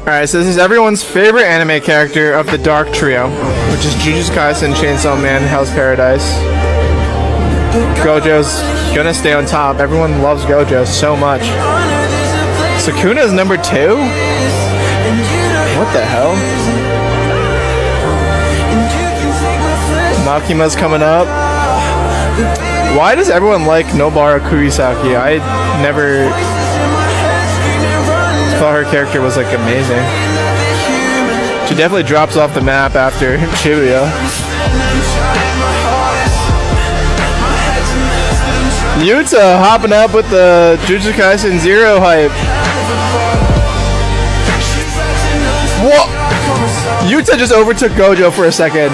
Alright, so this is everyone's favorite anime character of the Dark Trio, which is Jujutsukaisen, Chainsaw Man, Hell's Paradise. Gojo's gonna stay on top. Everyone loves Gojo so much. Sukuna's number 2? What the hell? Makima's coming up. Why does everyone like Nobara Kurisaki? I never thought her character was like amazing. She definitely drops off the map after Shibuya. Yuta hopping up with the Jujutsu Kaisen Zero hype. Whoa! Yuta just overtook Gojo for a second.